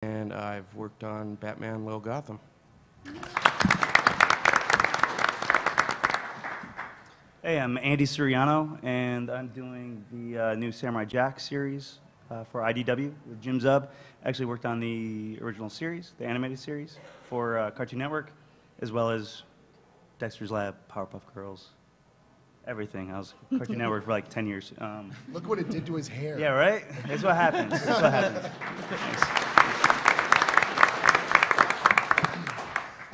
and I've worked on Batman Little Gotham. Hey, I'm Andy Suriano, and I'm doing the new Samurai Jack series for IDW with Jim Zub. Actually worked on the original series, the animated series, for Cartoon Network, as well as Dexter's Lab, Powerpuff Girls, everything. I was Cartoon Network for like 10 years. Look what it did to his hair. Yeah, right? That's what happens. That's what happens. Thanks.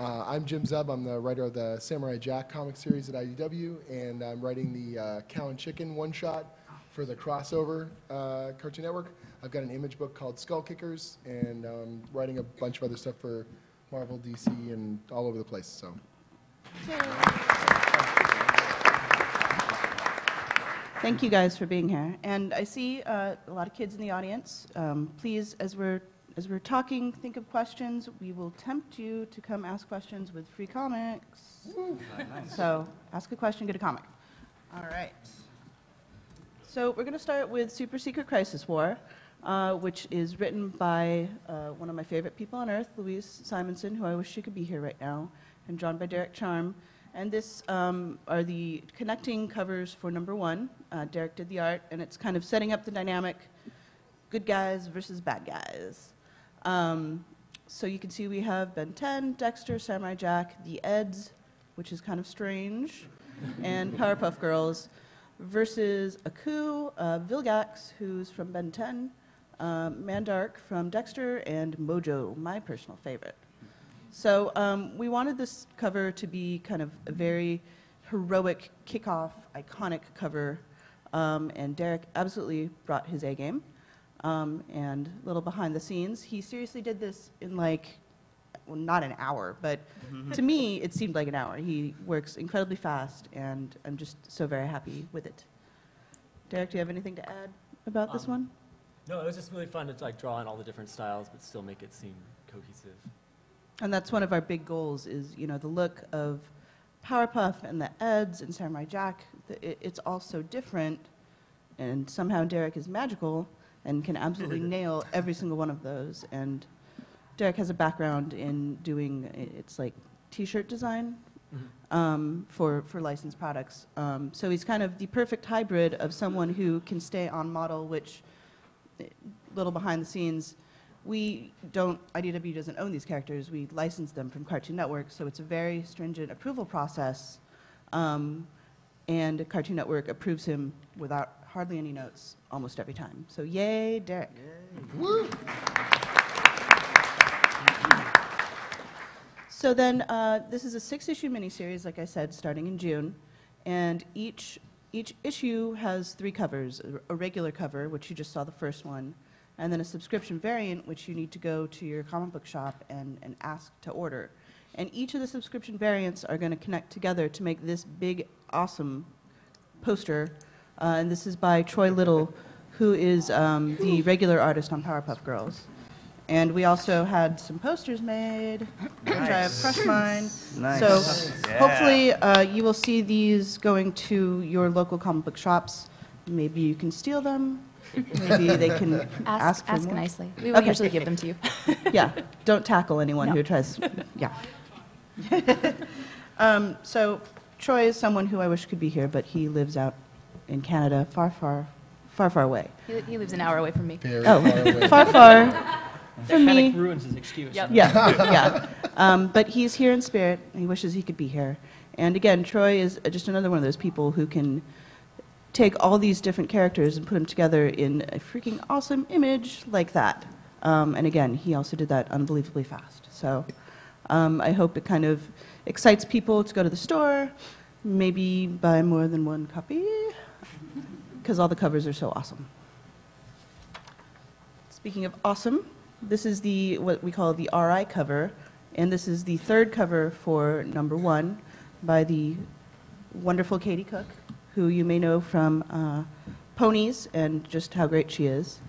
I'm Jim Zub. I'm the writer of the Samurai Jack comic series at IDW, and I'm writing the Cow and Chicken one-shot for the crossover Cartoon Network. I've got an image book called Skull Kickers, and I'm writing a bunch of other stuff for Marvel, DC, and all over the place. So. Thank you guys for being here. And I see a lot of kids in the audience. Please, as we're talking, think of questions. We will tempt you to come ask questions with free comics. So ask a question, get a comic. All right. So we're going to start with Super Secret Crisis War, which is written by one of my favorite people on Earth, Louise Simonson, who I wish she could be here right now, and drawn by Derek Charm. And this are the connecting covers for #1. Derek did the art, and it's kind of setting up the dynamic, good guys versus bad guys. So you can see we have Ben 10, Dexter, Samurai Jack, the Eds, which is kind of strange, and Powerpuff Girls, versus Aku, Vilgax, who's from Ben 10, Mandark from Dexter, and Mojo, my personal favorite. So we wanted this cover to be kind of a very heroic, kickoff, iconic cover, and Derek absolutely brought his A game. And a little behind the scenes, he seriously did this in like, well, not an hour, but to me, it seemed like an hour. He works incredibly fast, and I'm just so very happy with it. Derek, do you have anything to add about this one? No, it was just really fun to like draw in all the different styles, but still make it seem cohesive. And that's one of our big goals is, you know, the look of Powerpuff and the Eds and Samurai Jack. It's all so different, and somehow Derek is magical and can absolutely nail every single one of those. And Derek has a background in doing, it's like T-shirt design for licensed products. So he's kind of the perfect hybrid of someone who can stay on model, which, little behind the scenes, IDW doesn't own these characters. We license them from Cartoon Network, so it's a very stringent approval process. And Cartoon Network approves him without hardly any notes almost every time. So yay, Derek. Yay. Woo. So then this is a 6-issue miniseries, like I said, starting in June. And each issue has 3 covers, a regular cover, which you just saw the first one, and then a subscription variant, which you need to go to your comic book shop and ask to order. And each of the subscription variants are going to connect together to make this big, awesome poster. And this is by Troy Little, who is the regular artist on Powerpuff Girls. And we also had some posters made, which I have crushed mine. Nice. So hopefully you will see these going to your local comic book shops. Maybe you can steal them. Maybe they can ask for more. Nicely. We will usually give them to you. Yeah, don't tackle anyone who tries. Yeah. So Troy is someone who I wish could be here, but he lives out in Canada, far, far, far, far away. He lives an hour away from me. Very far away. Far, far from me. Panic ruins his excuse. Yep. Yeah, yeah. But he's here in spirit. He wishes he could be here. And again, Troy is just another one of those people who can take all these different characters and put them together in a freaking awesome image like that. And again, he also did that unbelievably fast. So I hope it kind of excites people to go to the store, maybe buy more than one copy, because all the covers are so awesome. Speaking of awesome, this is what we call the RI cover, and this is the 3rd cover for #1 by the wonderful Katie Cook, who you may know from Ponies and just how great she is.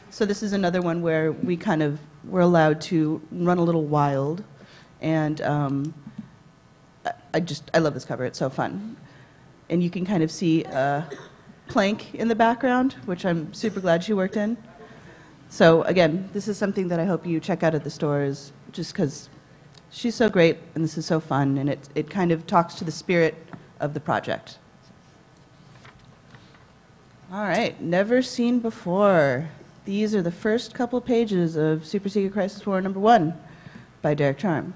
So this is another one where we're allowed to run a little wild, and I love this cover. It's so fun. And you can kind of see Plank in the background, which I'm super glad she worked in. So again, this is something that I hope you check out at the stores, just because she's so great and this is so fun, and it kind of talks to the spirit of the project. All right, never seen before. These are the first couple pages of Super Secret Crisis War #1 by Derek Charm.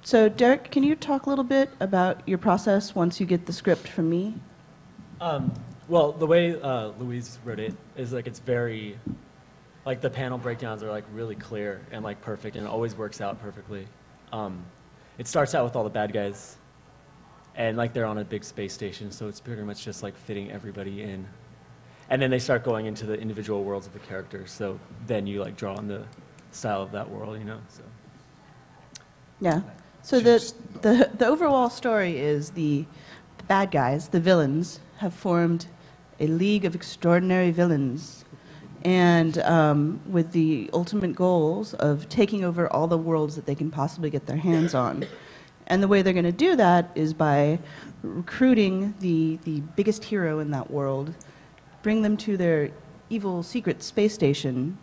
So Derek, can you talk a little bit about your process once you get the script from me? Well, the way Louise wrote it is like it's very, like the panel breakdowns are like really clear and like perfect, and it always works out perfectly. It starts out with all the bad guys, and like they're on a big space station, so it's pretty much just like fitting everybody in. And then they start going into the individual worlds of the characters, so then you like draw on the style of that world, you know. So. Yeah. So the overall story is the bad guys, the villains, have formed a league of extraordinary villains, and with the ultimate goals of taking over all the worlds that they can possibly get their hands on. And the way they're going to do that is by recruiting the biggest hero in that world, bring them to their evil secret space station,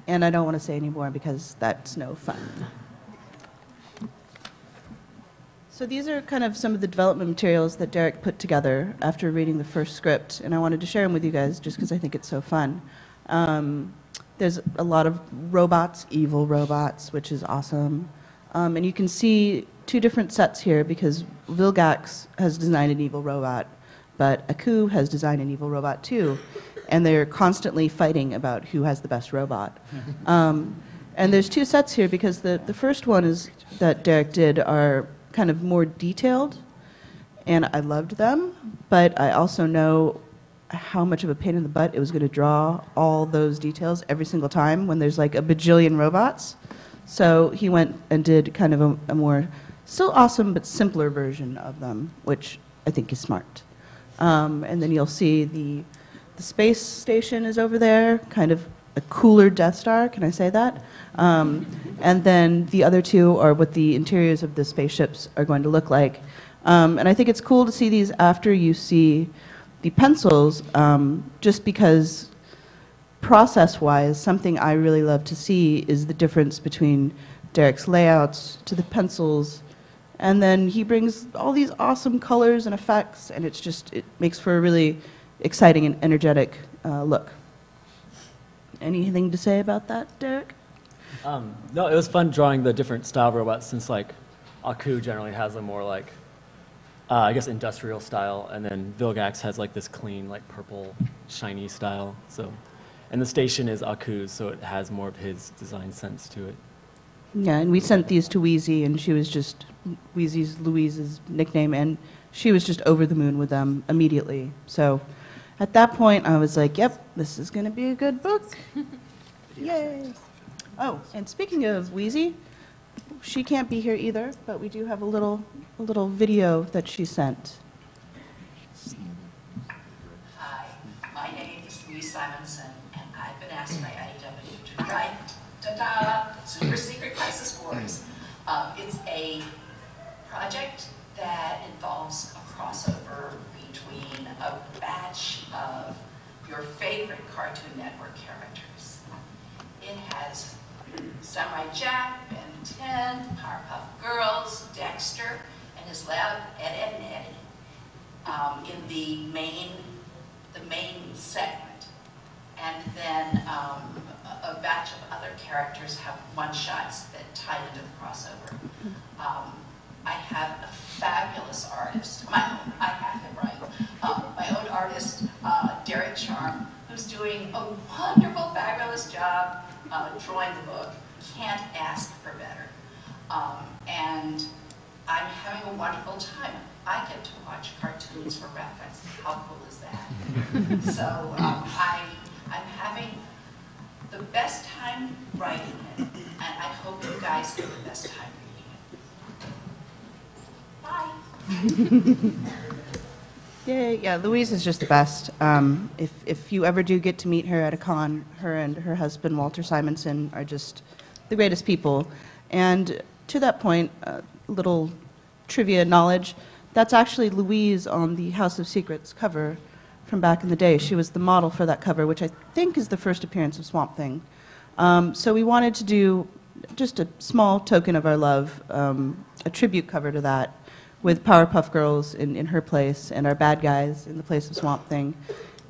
and I don't want to say any more because that's no fun. So these are kind of some of the development materials that Derek put together after reading the first script, and I wanted to share them with you guys just because I think it's so fun. There's a lot of robots, evil robots, which is awesome. And you can see two different sets here because Vilgax has designed an evil robot, but Eccc has designed an evil robot too, and they're constantly fighting about who has the best robot. And there's two sets here because the first one is that Derek did are kind of more detailed, and I loved them, but I also know how much of a pain in the butt it was going to draw all those details every single time when there's like a bajillion robots. So he went and did kind of a more, still awesome, but simpler version of them, which I think is smart. And then you'll see the space station is over there, kind of a cooler Death Star, can I say that? And then the other two are what the interiors of the spaceships are going to look like. And I think it's cool to see these after you see the pencils, just because process-wise, something I really love to see is the difference between Derek's layouts to the pencils, and then he brings all these awesome colors and effects, and it makes for a really exciting and energetic look. Anything to say about that, Derek? No, it was fun drawing the different style robots since like Eccc generally has a more like, I guess industrial style, and then Vilgax has like this clean, like purple, shiny style. So, and the station is Eccc, so it has more of his design sense to it. Yeah, and we sent these to Wheezy, and she was just, Wheezy's Louise's nickname, and she was just over the moon with them immediately. So at that point, I was like, yep, this is going to be a good book. Yay. Oh, and speaking of Wheezy, she can't be here either, but we do have a little video that she sent. Hi, my name is Louise Simonson, and I've been asked by IDW to write Super Secret Crisis Wars. It's a project that involves a crossover between a batch of your favorite Cartoon Network characters. It has Samurai Jack, Ben 10, Powerpuff Girls, Dexter, and his lab, Ed, and Eddy, in the main segment. And then a batch of other characters have one-shots that tie into the crossover. I have a fabulous artist, I have him right, my own artist, Derek Charm, who's doing a wonderful, fabulous job drawing the book. Can't ask for better. And I'm having a wonderful time. I get to watch cartoons for reference. How cool is that? So I'm having the best time writing it, and I hope you guys have the best time reading it. Bye. Yay, yeah, Louise is just the best. If you ever do get to meet her at a con, her and her husband, Walter Simonson, are just the greatest people. And to that point, little trivia knowledge, that's actually Louise on the House of Secrets cover from back in the day. She was the model for that cover, which I think is the first appearance of Swamp Thing. So we wanted to do just a small token of our love, a tribute cover to that, with Powerpuff Girls in her place and our bad guys in the place of Swamp Thing.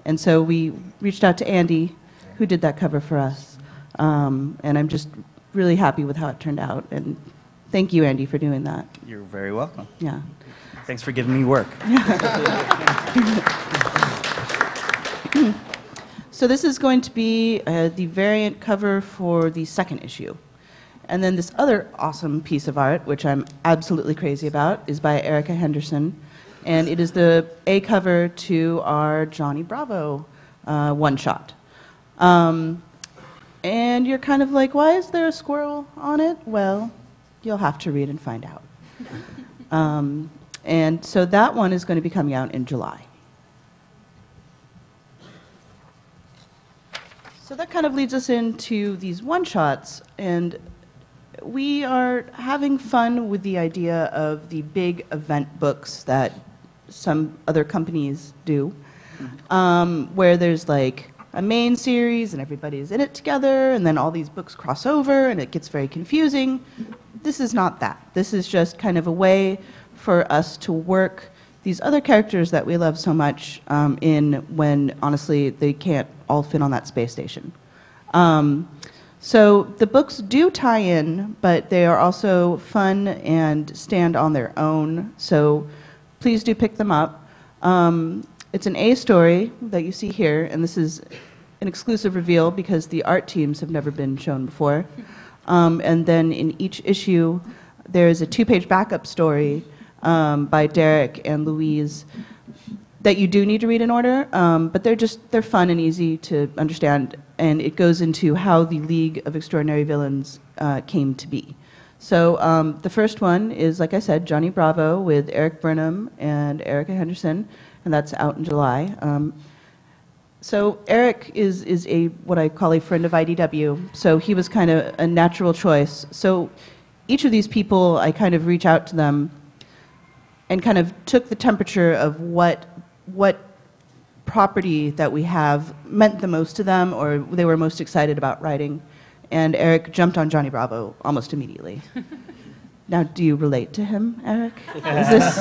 And so we reached out to Andy, who did that cover for us. And I'm just really happy with how it turned out. And thank you, Andy, for doing that. You're very welcome. Yeah. Thanks for giving me work. So this is going to be the variant cover for the second issue. And then this other awesome piece of art, which I'm absolutely crazy about, is by Erica Henderson. And it is the A cover to our Johnny Bravo one-shot. And you're kind of like, why is there a squirrel on it? Well, you'll have to read and find out. And so that one is going to be coming out in July. So that kind of leads us into these one-shots, and we are having fun with the idea of the big event books that some other companies do, where there's like a main series and everybody's in it together, and then all these books cross over and it gets very confusing. This is not that. This is just kind of a way for us to work these other characters that we love so much in when, honestly, they can't all fit on that space station. So the books do tie in, but they are also fun and stand on their own. So please do pick them up. It's an A story that you see here, and this is an exclusive reveal because the art teams have never been shown before. And then in each issue, there's a 2-page backup story by Derek and Louise that you do need to read in order, but they're fun and easy to understand, and it goes into how the League of Extraordinary Villains came to be. So the first one is, like I said, Johnny Bravo with Eric Burnham and Erica Henderson, and that's out in July. So Eric is what I call a friend of IDW, so he was kind of a natural choice. So each of these people, I kind of reach out to them and kind of took the temperature of what property that we have meant the most to them or they were most excited about writing. And Eric jumped on Johnny Bravo almost immediately. Now, do you relate to him, Eric? Is this...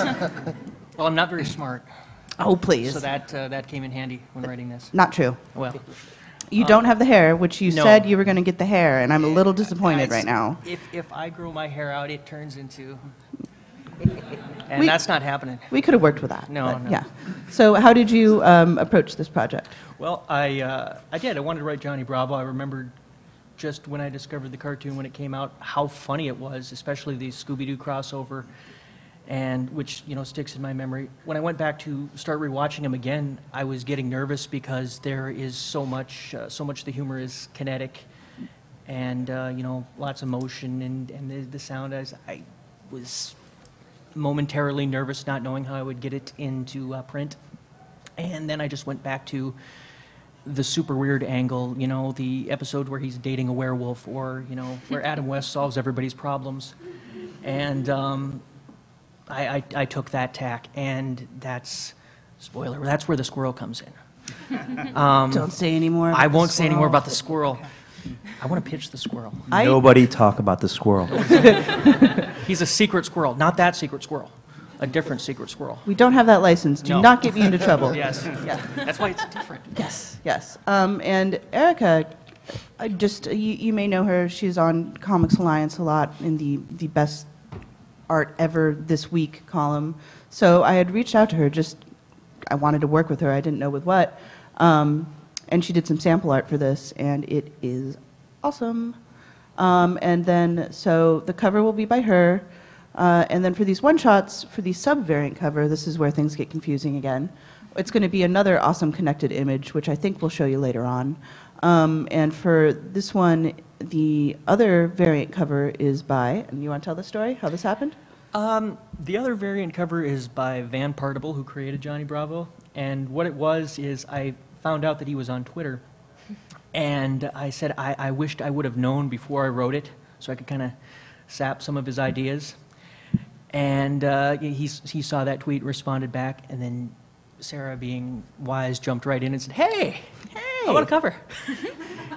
Well, I'm not very smart. Oh, please. So that came in handy when writing this. Not true. Well, You don't have the hair, which you no. said you were going to get the hair, and I'm a little disappointed right now. If I grow my hair out, it turns into... And that's not happening. We could have worked with that. No, but no. Yeah. So how did you approach this project? Well, I did. I wanted to write Johnny Bravo. I remembered just when I discovered the cartoon when it came out, how funny it was, especially the Scooby-Doo crossover, and which sticks in my memory. When I went back to start rewatching him again, I was getting nervous because there is so much the humor is kinetic, and lots of motion and the sound. I was momentarily nervous, not knowing how I would get it into print, and then I just went back to the super weird angle, the episode where he's dating a werewolf, or where Adam West solves everybody's problems, and I took that tack, and that's spoiler. That's where the squirrel comes in. Don't say any more. I won't say any more about the squirrel. I want to pitch the squirrel. Nobody talk about the squirrel. He's a secret squirrel, not that secret squirrel, a different secret squirrel. We don't have that license. Do No. not get me into trouble. Yes, Yeah. that's why it's different. Yes. Yes. And Erica, you may know her. She's on Comics Alliance a lot in the best art ever this week column. So I had reached out to her. I wanted to work with her. I didn't know with what. And she did some sample art for this, and it is awesome. And then, so the cover will be by her. And then for these one-shots, for the sub-variant cover, this is where things get confusing again. It's going to be another awesome connected image, which I think we'll show you later on. And for this one, the other variant cover is by, and you want to tell the story, how this happened? The other variant cover is by Van Partible, who created Johnny Bravo. And what it was is I found out that he was on Twitter. And I said I wished I would have known before I wrote it, so I could kind of sap some of his ideas. And he saw that tweet, responded back, and then Sarah, being wise, jumped right in and said, "Hey, I want to cover,"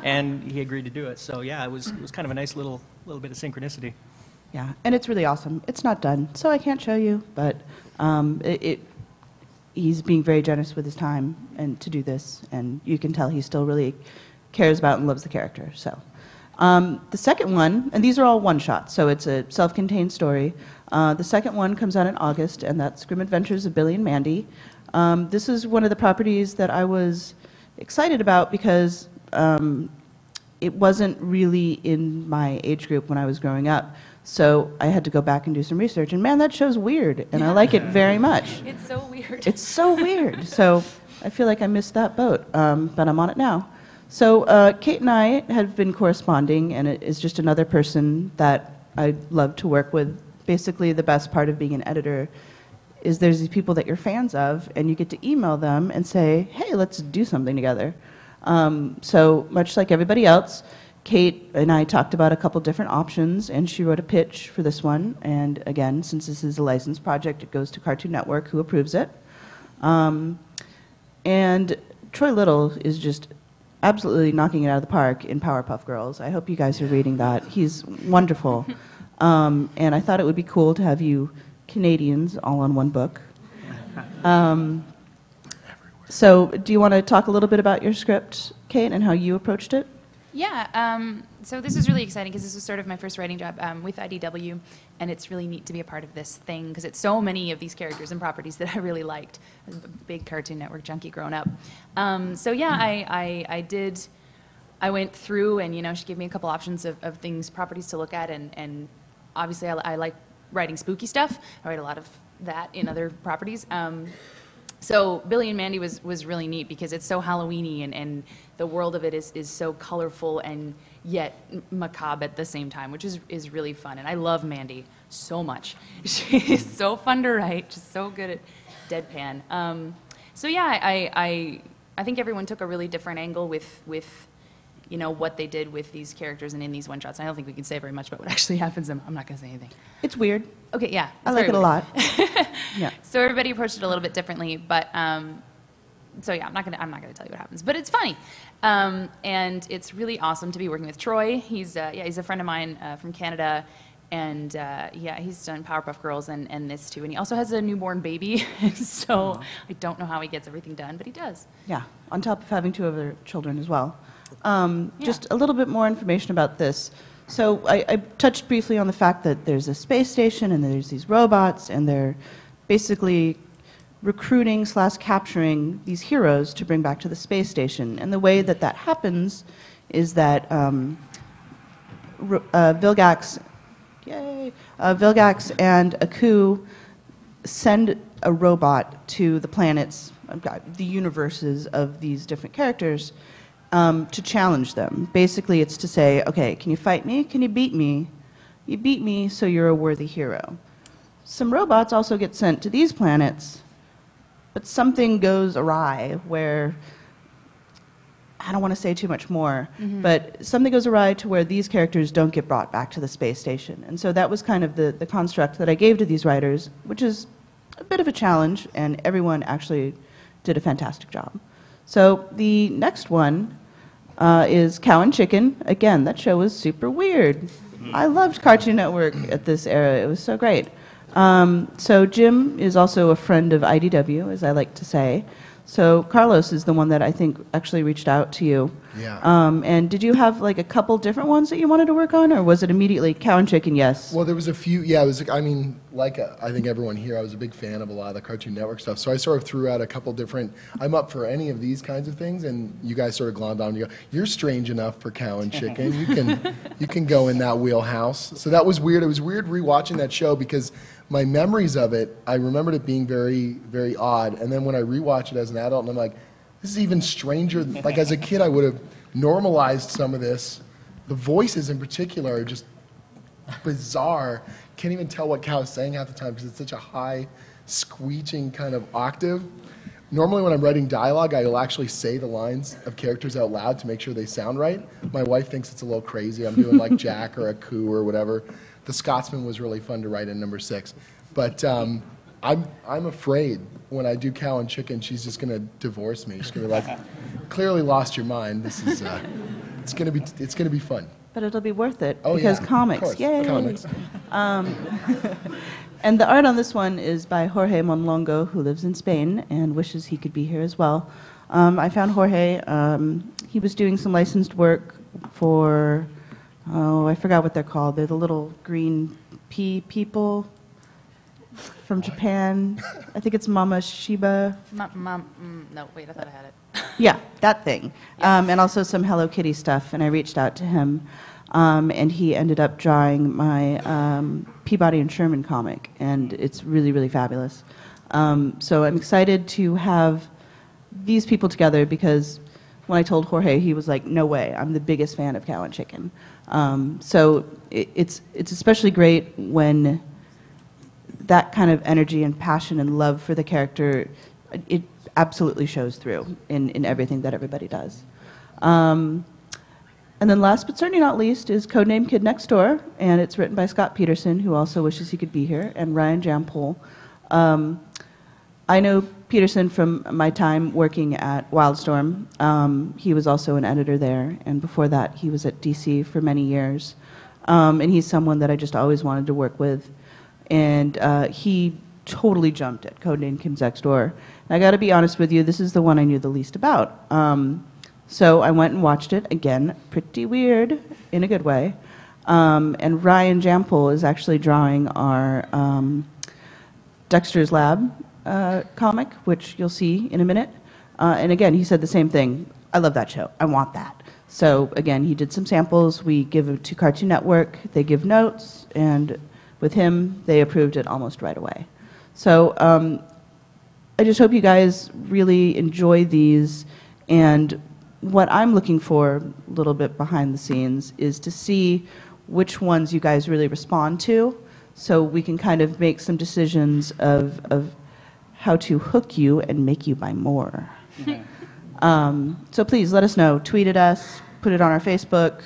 and he agreed to do it. So yeah, it was kind of a nice little bit of synchronicity. Yeah, and it's really awesome. It's not done, so I can't show you, but he's being very generous with his time and to do this, and you can tell he still really cares about and loves the character. So the second one, and these are all one-shots, so it's a self-contained story. The second one comes out in August, and that's Grim Adventures of Billy and Mandy. This is one of the properties that I was excited about because it wasn't really in my age group when I was growing up. So I had to go back and do some research, and man, that show's weird, and I like it very much. It's so weird. It's so weird. So I feel like I missed that boat, but I'm on it now. So Kate and I have been corresponding, and it is just another person that I love to work with. Basically, the best part of being an editor is there's these people that you're fans of, and you get to email them and say, hey, let's do something together. So much like everybody else, Kate and I talked about a couple different options, and she wrote a pitch for this one. And again, since this is a licensed project, it goes to Cartoon Network, who approves it. And Troy Little is just absolutely knocking it out of the park in Powerpuff Girls. I hope you guys are reading that. He's wonderful. And I thought it would be cool to have you Canadians all on one book. So do you want to talk a little bit about your script, Kate, and how you approached it? Yeah, so this is really exciting because this was sort of my first writing job with IDW, and it's really neat to be a part of this thing because it's so many of these characters and properties that I really liked. I was a big Cartoon Network junkie growing up. So yeah, I went through and, you know, she gave me a couple options of things, properties to look at, and obviously I like writing spooky stuff. I write a lot of that in other properties. So Billy and Mandy was really neat because it's so Halloween-y and the world of it is so colorful and yet macabre at the same time, which is really fun. And I love Mandy so much. She's so fun to write, just so good at deadpan. So yeah, I think everyone took a really different angle with you know, what they did with these characters and in these one-shots. I don't think we can say very much about what actually happens. I'm not going to say anything. It's weird. Okay, yeah. I like it a lot. Yeah. So everybody approached it a little bit differently, but so yeah, I'm not gonna tell you what happens, but it's funny, and it's really awesome to be working with Troy. He's a friend of mine from Canada, and yeah, he's done Powerpuff Girls and this too, and he also has a newborn baby, so I don't know how he gets everything done, but he does. Yeah, on top of having 2 other children as well. Just a little bit more information about this. So I touched briefly on the fact that there's a space station and there's these robots, and they're basically recruiting / capturing these heroes to bring back to the space station. And the way that that happens is that Vilgax and Eccc send a robot to the planets, the universes of these different characters, to challenge them. Basically, it's to say, okay, can you fight me? Can you beat me? You beat me, so you're a worthy hero. Some robots also get sent to these planets, but something goes awry where, I don't want to say too much more, but something goes awry to where these characters don't get brought back to the space station. And so that was kind of the construct that I gave to these writers, which is a bit of a challenge, and everyone actually did a fantastic job. So the next one is Cow and Chicken. Again, that show was super weird. I loved Cartoon Network at this era. It was so great. So Jim is also a friend of IDW, as I like to say. So Carlos is the one that I think actually reached out to you. Yeah. And did you have like a couple different ones that you wanted to work on, or was it immediately Cow and Chicken, yes? Well, there was a few. Yeah, it was. I mean, I think everyone here, I was a big fan of a lot of the Cartoon Network stuff. So I sort of threw out a couple different. I'm up for any of these kinds of things, and you guys sort of glommed on and you go, "You're strange enough for Cow and Chicken. You can go in that wheelhouse." So that was weird. It was weird rewatching that show because my memories of it, I remembered it being very, very odd. And then when I rewatch it as an adult, and I'm like, this is even stranger. Like as a kid, I would have normalized some of this. The voices in particular are just bizarre. Can't even tell what Cow's saying half the time because it's such a high, screeching kind of octave. Normally when I'm writing dialogue, I will actually say the lines of characters out loud to make sure they sound right. My wife thinks it's a little crazy. I'm doing like Jack or a Eccc or whatever. The Scotsman was really fun to write in number 6. But I'm afraid when I do Cow and Chicken, she's just gonna divorce me. She's gonna be like, clearly lost your mind. This is it's gonna be fun. But it'll be worth it Oh, because yeah, of comics, course, yay! comics. And the art on this one is by Jorge Monlongo, who lives in Spain and wishes he could be here as well. I found Jorge. He was doing some licensed work for, I forgot what they're called. They're the little green pea people from Japan. I think it's Mama Shiba. No, wait, I thought I had it. Yeah, that thing. And also some Hello Kitty stuff. And I reached out to him. And he ended up drawing my Peabody and Sherman comic. And it's really, really fabulous. So I'm excited to have these people together because when I told Jorge, he was like, no way, I'm the biggest fan of Cow and Chicken. So it's especially great when that kind of energy and passion and love for the character, it absolutely shows through in everything that everybody does. And then last but certainly not least is Codename Kid Next Door, and it's written by Scott Peterson, who also wishes he could be here, and Ryan Jampol. I know Peterson from my time working at Wildstorm. He was also an editor there, and before that he was at DC for many years. And he's someone that I just always wanted to work with. And he totally jumped at Codename Kid Next Door. And I gotta be honest with you, this is the one I knew the least about. So I went and watched it, again, pretty weird, in a good way. And Ryan Jampol is actually drawing our Dexter's Lab comic, which you'll see in a minute. And again, he said the same thing. I love that show. I want that. So again, he did some samples. We give it to Cartoon Network. They give notes. And with him, they approved it almost right away. So I just hope you guys really enjoy these. And what I'm looking for, a little bit behind the scenes, is to see which ones you guys really respond to, so we can kind of make some decisions of how to hook you and make you buy more. So please let us know. Tweet at us, put it on our Facebook,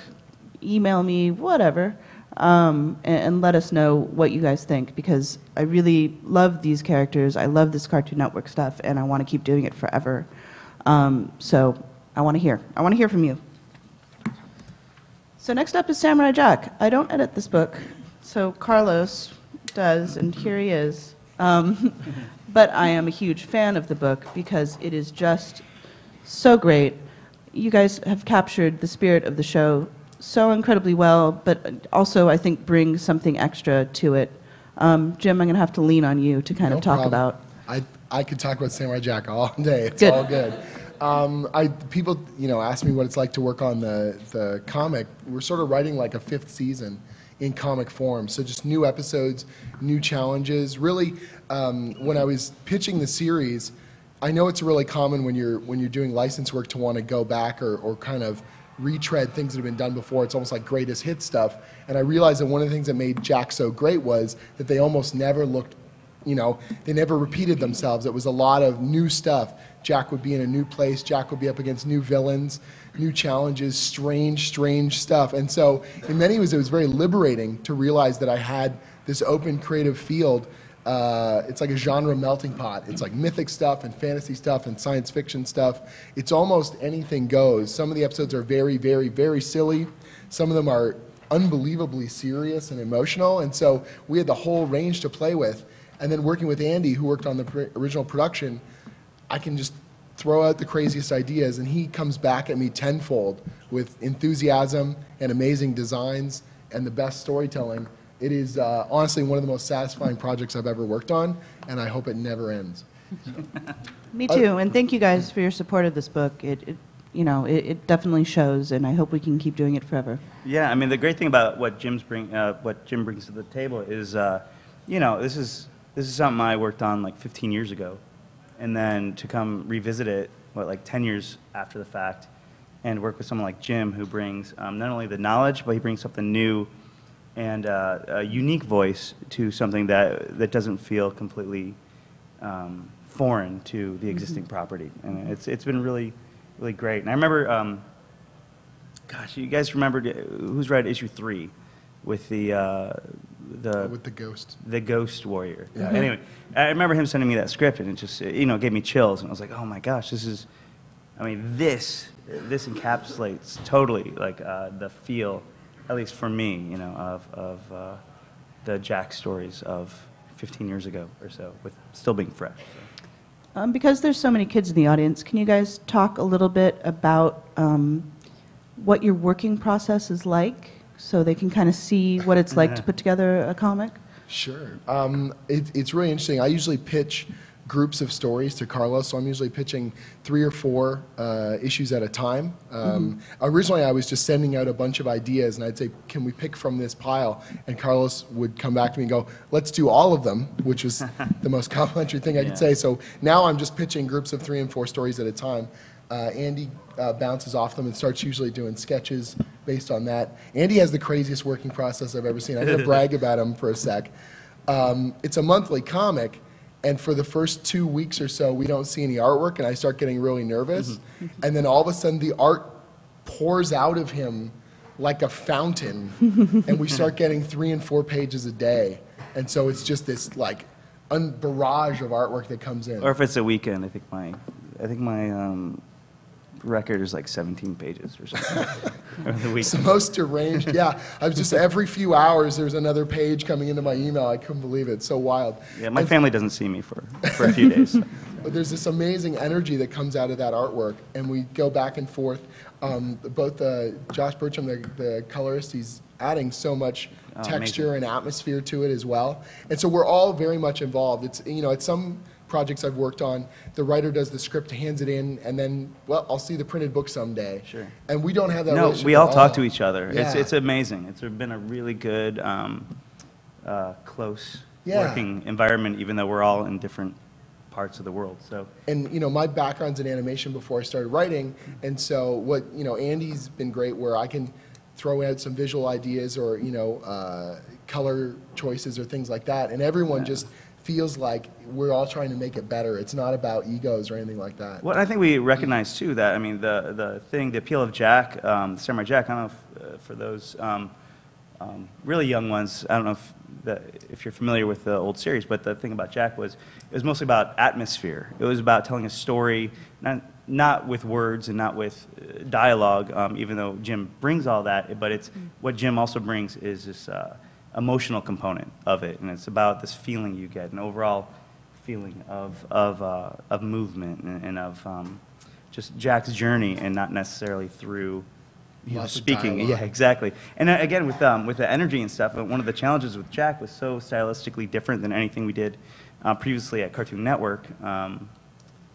email me, whatever, and let us know what you guys think, because I really love these characters. I love this Cartoon Network stuff, and I want to keep doing it forever. So I want to hear. I want to hear from you. So next up is Samurai Jack. I don't edit this book, so Carlos does, and here he is. But I am a huge fan of the book because it is just so great. You guys have captured the spirit of the show so incredibly well, but also I think bring something extra to it. Jim, I'm going to have to lean on you to kind of talk about. I could talk about Samurai Jack all day. It's Good. all good. People, ask me what it's like to work on the comic. We're sort of writing like a 5th season in comic form. So just new episodes, new challenges. Really, when I was pitching the series, I know it's really common when you're doing license work to want to go back or kind of retread things that have been done before. It's almost like greatest hit stuff. And I realized that one of the things that made Jack so great was that they almost never looked, they never repeated themselves. It was a lot of new stuff. Jack would be in a new place. Jack would be up against new villains, new challenges, strange stuff. And so in many ways, it was very liberating to realize that I had this open creative field. It's like a genre melting pot. It's like mythic stuff and fantasy stuff and science fiction stuff. It's almost anything goes. Some of the episodes are very, very, very silly. Some of them are unbelievably serious and emotional. And so we had the whole range to play with. And then working with Andy, who worked on the original production, I can just throw out the craziest ideas, and he comes back at me tenfold with enthusiasm and amazing designs and the best storytelling. It is honestly one of the most satisfying projects I've ever worked on, and I hope it never ends. Me too, and thank you guys for your support of this book. It definitely shows, and I hope we can keep doing it forever. Yeah, I mean, the great thing about what Jim brings to the table is, this is something I worked on like 15 years ago. And then to come revisit it, like 10 years after the fact, and work with someone like Jim, who brings not only the knowledge, but he brings something new and a unique voice to something that doesn't feel completely foreign to the existing property. And it's been really, really great. And I remember, gosh, you guys remembered, who's read issue 3 with the With the ghost. the Ghost Warrior. Yeah. Anyway, I remember him sending me that script, and it just, gave me chills, and I was like, oh my gosh, this encapsulates totally like the feel, at least for me, of the Jack stories of 15 years ago or so, with still being fresh. So. Because there's so many kids in the audience, can you guys talk a little bit about what your working process is like, so they can kind of see what it's like to put together a comic? Sure. It's really interesting. I usually pitch groups of stories to Carlos, so I'm usually pitching 3 or 4 issues at a time. Originally, I was just sending out a bunch of ideas, and I'd say, can we pick from this pile? And Carlos would come back to me and go, let's do all of them, which was the most complimentary thing I could say. So now I'm just pitching groups of 3 and 4 stories at a time. Andy bounces off them and starts usually doing sketches based on that. Andy has the craziest working process I've ever seen. I'm going to brag about him for a sec. It's a monthly comic, and for the first 2 weeks or so, we don't see any artwork, and I start getting really nervous. And then all of a sudden, the art pours out of him like a fountain, and we start getting 3 and 4 pages a day. And so it's just this like barrage of artwork that comes in. Or if it's a weekend, I think my record is like 17 pages or something. It's the most deranged. Yeah, I was just every few hours there's another page coming into my email. I couldn't believe it. It's so wild. Yeah, my family doesn't see me for a few days. So. But there's this amazing energy that comes out of that artwork, and we go back and forth. Both Josh Bertram, the colorist, he's adding so much texture and atmosphere to it as well. And so we're all very much involved. It's at some projects I've worked on, the writer does the script, hands it in, and then, well, I'll see the printed book someday. Sure. And we don't have that No, relationship we at all talk to each other. Yeah. It's amazing. It's been a really good, close working environment, even though we're all in different parts of the world. So. And my background's in animation before I started writing, and so what Andy's been great where I can throw out some visual ideas or color choices or things like that, and everyone just feels like we're all trying to make it better. It's not about egos or anything like that. Well, I think we recognize too that the appeal of Jack, Samurai Jack. I don't know for those really young ones. I don't know if you're familiar with the old series, but the thing about Jack was it was mostly about atmosphere. It was about telling a story, not with words and not with dialogue. Even though Jim brings all that, but it's what Jim also brings is this emotional component of it, and it's about this feeling you get, an overall feeling of movement and of just Jack's journey, and not necessarily through speaking. Yeah, exactly. And again, with the energy and stuff, one of the challenges with Jack was so stylistically different than anything we did previously at Cartoon Network.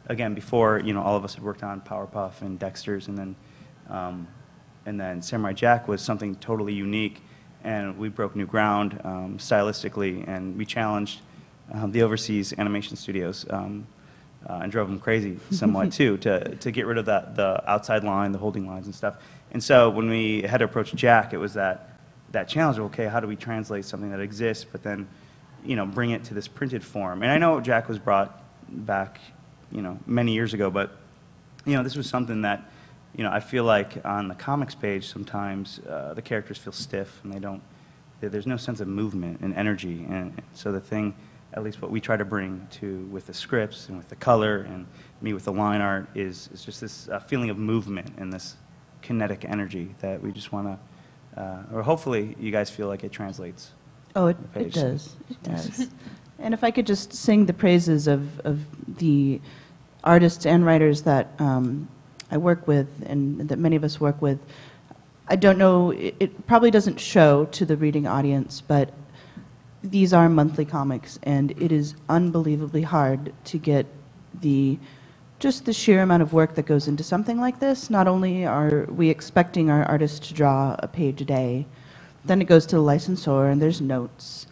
Again, before all of us had worked on Powerpuff and Dexter's, and then Samurai Jack was something totally unique. And we broke new ground stylistically, and we challenged the overseas animation studios and drove them crazy somewhat too to get rid of the outside line, the holding lines and stuff. And so when we had to approach Jack, it was that challenge of, okay, how do we translate something that exists, but then bring it to this printed form? And I know Jack was brought back many years ago, but this was something that I feel like on the comics page sometimes the characters feel stiff, and there's no sense of movement and energy. And so the thing, at least what we try to bring with the scripts and with the color and me with the line art is just this feeling of movement and this kinetic energy that we just want to, or hopefully you guys feel like it translates. Oh, it does. It does. And if I could just sing the praises of the artists and writers that I work with and that many of us work with. I don't know, it probably doesn't show to the reading audience, but these are monthly comics, and it is unbelievably hard to get just the sheer amount of work that goes into something like this. Not only are we expecting our artists to draw a page a day, then it goes to the licensor and there's notes.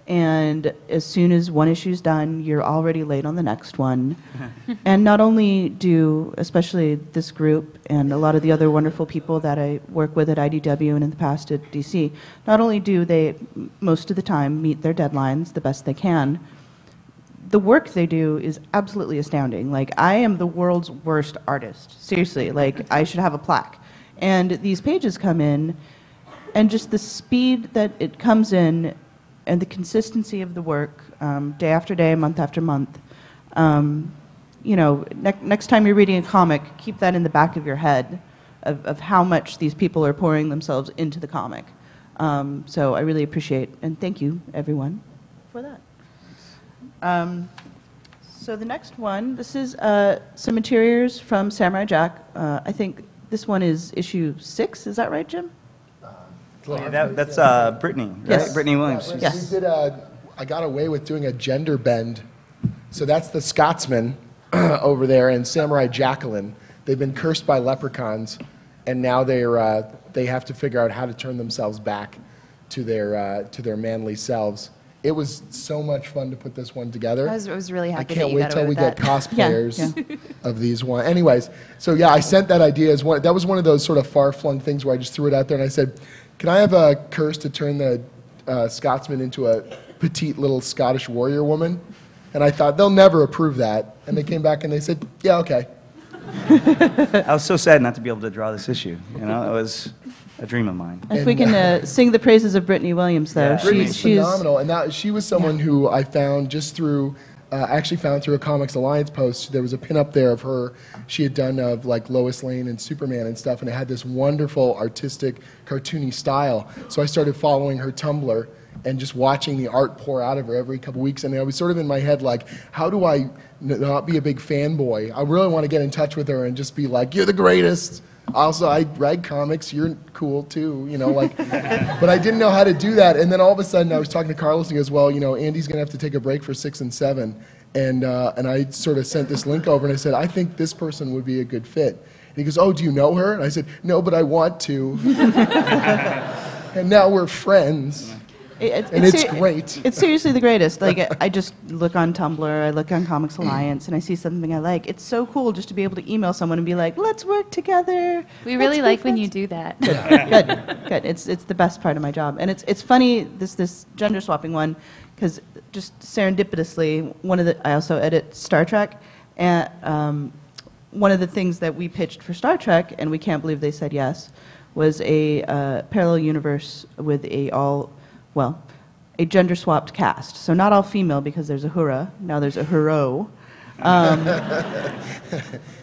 And as soon as one issue's done, you're already late on the next one. And not only do, especially this group and a lot of the other wonderful people that I work with at IDW and in the past at DC, not only do they, most of the time, meet their deadlines the best they can, the work they do is absolutely astounding. Like, I am the world's worst artist. Seriously, like, I should have a plaque. And these pages come in, and just the speed that it comes in, and the consistency of the work, day after day, month after month. You know, next time you're reading a comic, keep that in the back of your head of how much these people are pouring themselves into the comic. So I really appreciate, and thank you, everyone, for that. So the next one, this is some interiors from Samurai Jack. I think this one is issue 6, is that right, Jim? That's Brittany, right? Yes. Brittany Williams. Yeah, Yes. we did I got away with doing a gender bend. So that's the Scotsman over there and Samurai Jacqueline. They've been cursed by leprechauns, and now they have to figure out how to turn themselves back to their manly selves. It was so much fun to put this one together. I was really I happy can't that you wait got till away we with get that. cosplayers of these one. Anyways, so yeah, I sent that idea as one. That was one of those sort of far-flung things where I just threw it out there and I said, "Can I have a curse to turn the Scotsman into a petite little Scottish warrior woman?" And I thought they'll never approve that, and they came back and they said, "Yeah, okay." I was so sad not to be able to draw this issue. You know, it was a dream of mine. If we can sing the praises of Brittany Williams, though. Yeah. Brittany's she's phenomenal, and she was someone who I found just through, actually found through a Comics Alliance post. There was a pin up there of her she had done of like Lois Lane and Superman and stuff, and it had this wonderful artistic, cartoony style. So I started following her Tumblr and just watching the art pour out of her every couple weeks, and I was sort of in my head like, how do I not be a big fanboy? I really want to get in touch with her and just be like, "You're the greatest. Also, I write comics. You're cool too," you know, like. But I didn't know how to do that, and then all of a sudden, I was talking to Carlos, and he goes, "Well, you know, Andy's gonna have to take a break for 6 and 7," and I sort of sent this link over, and I said, "I think this person would be a good fit." And he goes, "Oh, do you know her?" And I said, "No, but I want to." And now we're friends. And it's great. It's seriously the greatest. Like, I just look on Tumblr, I look on Comics Alliance, and I see something I like. It's so cool just to be able to email someone and be like, "Let's work together." We really Let's be like when friends." you do that. Good. It's the best part of my job, and it's funny this gender swapping one, because just serendipitously, I also edit Star Trek, and one of the things that we pitched for Star Trek, and we can't believe they said yes, was a parallel universe with a gender swapped cast. So not all female, because there's a Hura, now there's a Huro.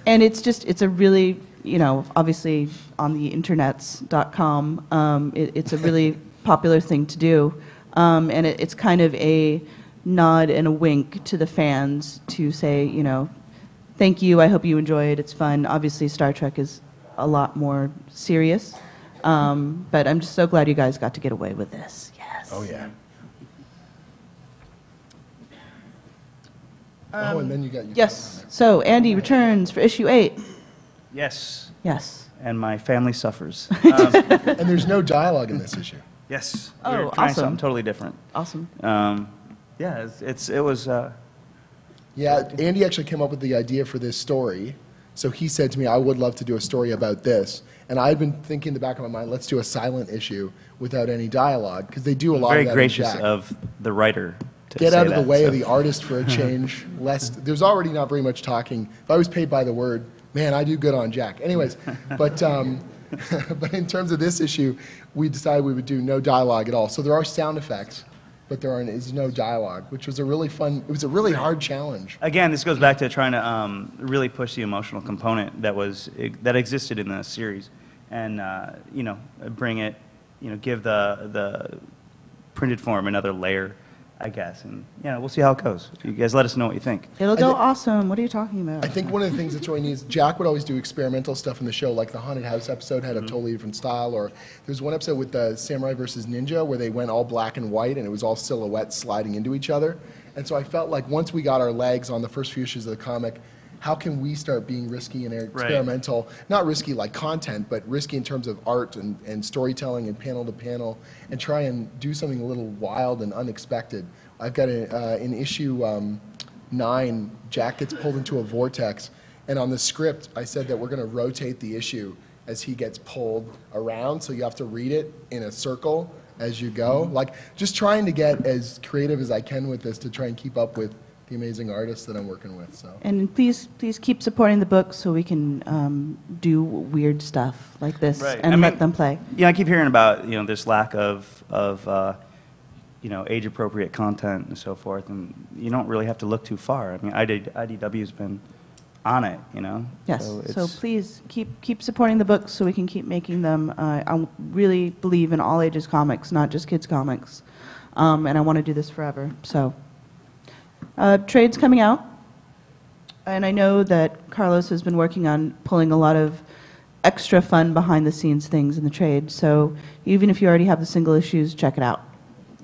And it's a really, you know, obviously on the internets.com, it's a really popular thing to do. And it's kind of a nod and a wink to the fans to say, you know, thank you, I hope you enjoy it, it's fun. Obviously Star Trek is a lot more serious. But I'm just so glad you guys got to get away with this. Yes. Oh yeah. And then you got Yes. So Andy returns for issue 8. Yes. Yes. And my family suffers. And there's no dialogue in this issue. Yes. Oh, We're trying awesome. something totally different. Awesome. Yeah, it was. Yeah, Andy actually came up with the idea for this story. So he said to me, "I would love to do a story about this." And I had been thinking in the back of my mind, let's do a silent issue without any dialogue, because they do a lot Very of that in gracious Jack. of the writer to Get say out of the that, way so. of the artist for a change. There's already not very much talking. If I was paid by the word, man, I do good on Jack. Anyways, but but in terms of this issue, we decided we would do no dialogue at all. So there are sound effects, but there is no dialogue, which was a really fun. It was a really hard challenge. Again, this goes back to trying to really push the emotional component that existed in the series, and you know, bring it, you know, give the printed form another layer, I guess, and yeah, we'll see how it goes. You guys let us know what you think. It'll go awesome. What are you talking about? I think one of the things that's really neat is Jack would always do experimental stuff in the show, like the Haunted House episode had a totally different style, or there's one episode with the Samurai versus Ninja where they went all black and white and it was all silhouettes sliding into each other. And so I felt like once we got our legs on the first few issues of the comic, how can we start being risky and experimental? Not risky like content, but risky in terms of art and storytelling and panel to panel, and try and do something a little wild and unexpected. I've got in issue 9, Jack gets pulled into a vortex, and on the script I said that we're going to rotate the issue as he gets pulled around, so you have to read it in a circle as you go. Like, just trying to get as creative as I can with this to try and keep up with the amazing artists that I'm working with. So. And please keep supporting the book so we can do weird stuff like this and let them play. Yeah, I keep hearing about, you know, this lack of age-appropriate content and so forth, and you don't really have to look too far. I mean, IDW's been on it, Yes, So, so it's, please keep supporting the books so we can keep making them. I really believe in all ages comics, not just kids comics, and I want to do this forever. So, trade's coming out, and I know that Carlos has been working on pulling a lot of extra fun behind-the-scenes things in the trade. So even if you already have the single issues, check it out.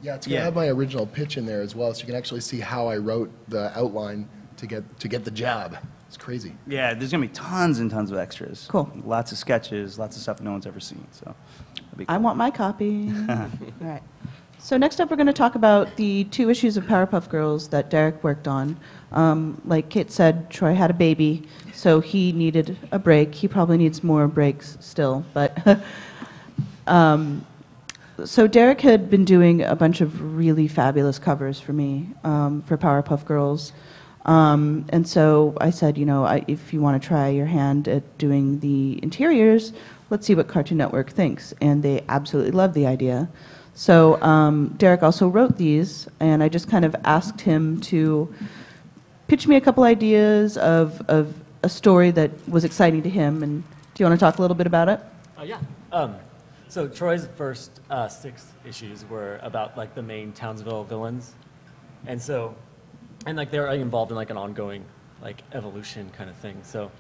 Yeah, it's going to have my original pitch in there as well, so you can actually see how I wrote the outline to get the job. It's crazy. yeah, there's going to be tons and tons of extras. Cool. Lots of sketches, lots of stuff no one's ever seen, so it'll be I cool. want my copy. All right. So next up, we're going to talk about the 2 issues of Powerpuff Girls that Derek worked on. Like Kit said, Troy had a baby, so he needed a break. He probably needs more breaks still, but so Derek had been doing a bunch of really fabulous covers for me for Powerpuff Girls. And so I said, if you want to try your hand at doing the interiors, let's see what Cartoon Network thinks. And they absolutely loved the idea. So Derek also wrote these, and I just kind of asked him to pitch me a couple ideas of a story that was exciting to him. And do you want to talk a little bit about it? Yeah. So Troy's first 6 issues were about like the main Townsville villains, and they're involved in like an ongoing like evolution kind of thing. So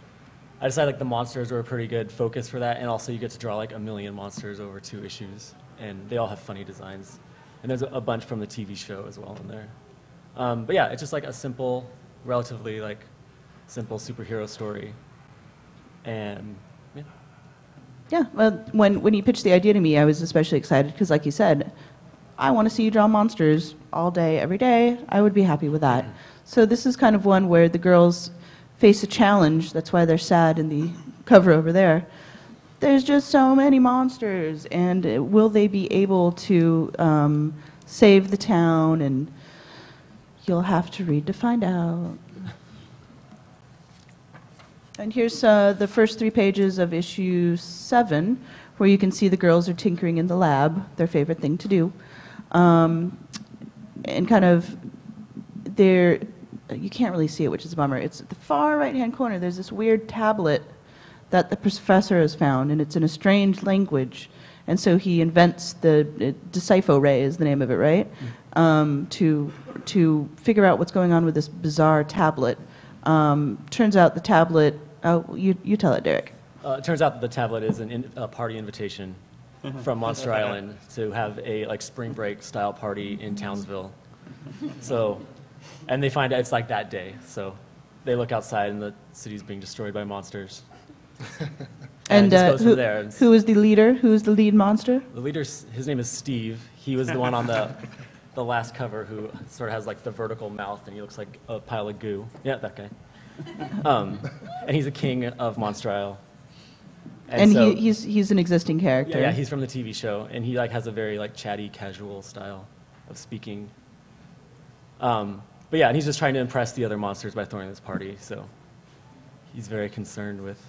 I decided like the monsters were a pretty good focus for that, and also you get to draw like 1 million monsters over 2 issues, and they all have funny designs, and there's a bunch from the TV show as well in there. But yeah, it's just like a simple, relatively like simple superhero story, and yeah. Yeah, well, when he pitched the idea to me, I was especially excited because, like you said, I want to see you draw monsters all day, every day. I would be happy with that. So this is kind of one where the girls face a challenge. That's why they're sad in the cover over there. There's just so many monsters, and will they be able to save the town? And you'll have to read to find out. And here's the first 3 pages of issue 7, where you can see the girls are tinkering in the lab, their favorite thing to do. And kind of, you can't really see it, which is a bummer. It's at the far right-hand corner. There's this weird tablet that the professor has found, and it's in a strange language. And so he invents the Decipho Ray is the name of it, right? To figure out what's going on with this bizarre tablet. Turns out the tablet. Oh, you tell it, Derek. It turns out that the tablet is a party invitation from Monster Island to have a like spring break style party in Townsville. So, and they find out it's like that day. So, they look outside and the city's being destroyed by monsters. And it just goes from there. Who is the leader? Who is the lead monster? The leader, his name is Steve. He was the one on the last cover who sort of has like the vertical mouth and he looks like a pile of goo. Yeah, that guy. And he's a king of Monster Isle. And so, he's an existing character. Yeah, he's from the TV show, and he like has a very like chatty, casual style of speaking. But yeah, and he's just trying to impress the other monsters by throwing this party. So he's very concerned with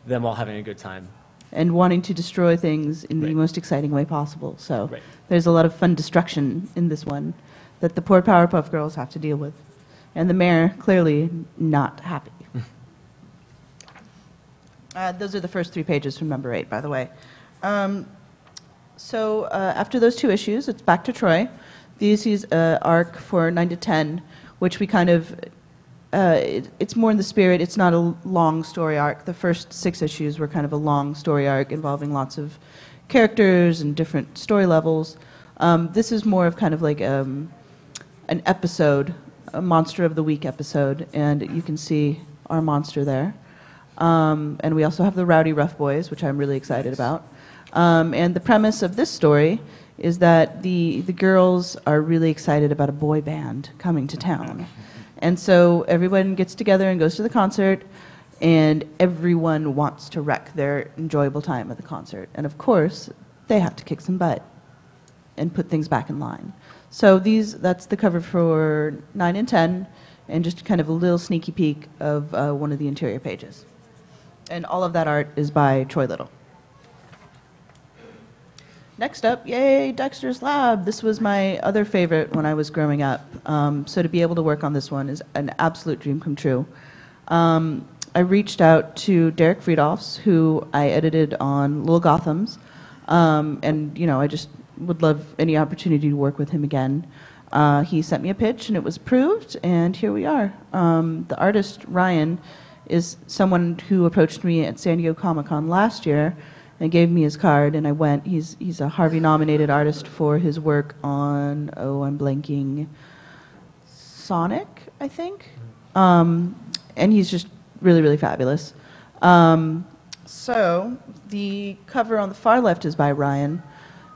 them all having a good time. And wanting to destroy things in the most exciting way possible. So there's a lot of fun destruction in this one that the poor Powerpuff Girls have to deal with. And the mayor, clearly not happy. Those are the first 3 pages from number 8, by the way. So after those 2 issues, it's back to Troy. This is an arc for 9 to 10, which we kind of, it's more in the spirit. It's not a long story arc. The first 6 issues were kind of a long story arc involving lots of characters and different story levels. This is more of kind of like an episode, a Monster of the Week episode, and you can see our monster there. And we also have the Rowdy Rough Boys, which I'm really excited about. And the premise of this story is that the girls are really excited about a boy band coming to town. And so everyone gets together and goes to the concert, and everyone wants to wreck their enjoyable time at the concert. And of course, they have to kick some butt and put things back in line. So that's the cover for 9 and 10, and just kind of a little sneaky peek of one of the interior pages. And all of that art is by Troy Little. Next up, yay, Dexter's Lab. This was my other favorite when I was growing up. So to be able to work on this one is an absolute dream come true. I reached out to Derek Friedolfs, who I edited on Little Gothams. And, you know, I just would love any opportunity to work with him again. He sent me a pitch, and it was approved, and here we are. The artist, Ryan, is someone who approached me at San Diego Comic-Con last year and gave me his card, and I went. He's a Harvey-nominated artist for his work on, I'm blanking, Sonic, I think? And he's just really, really fabulous. So the cover on the far left is by Ryan.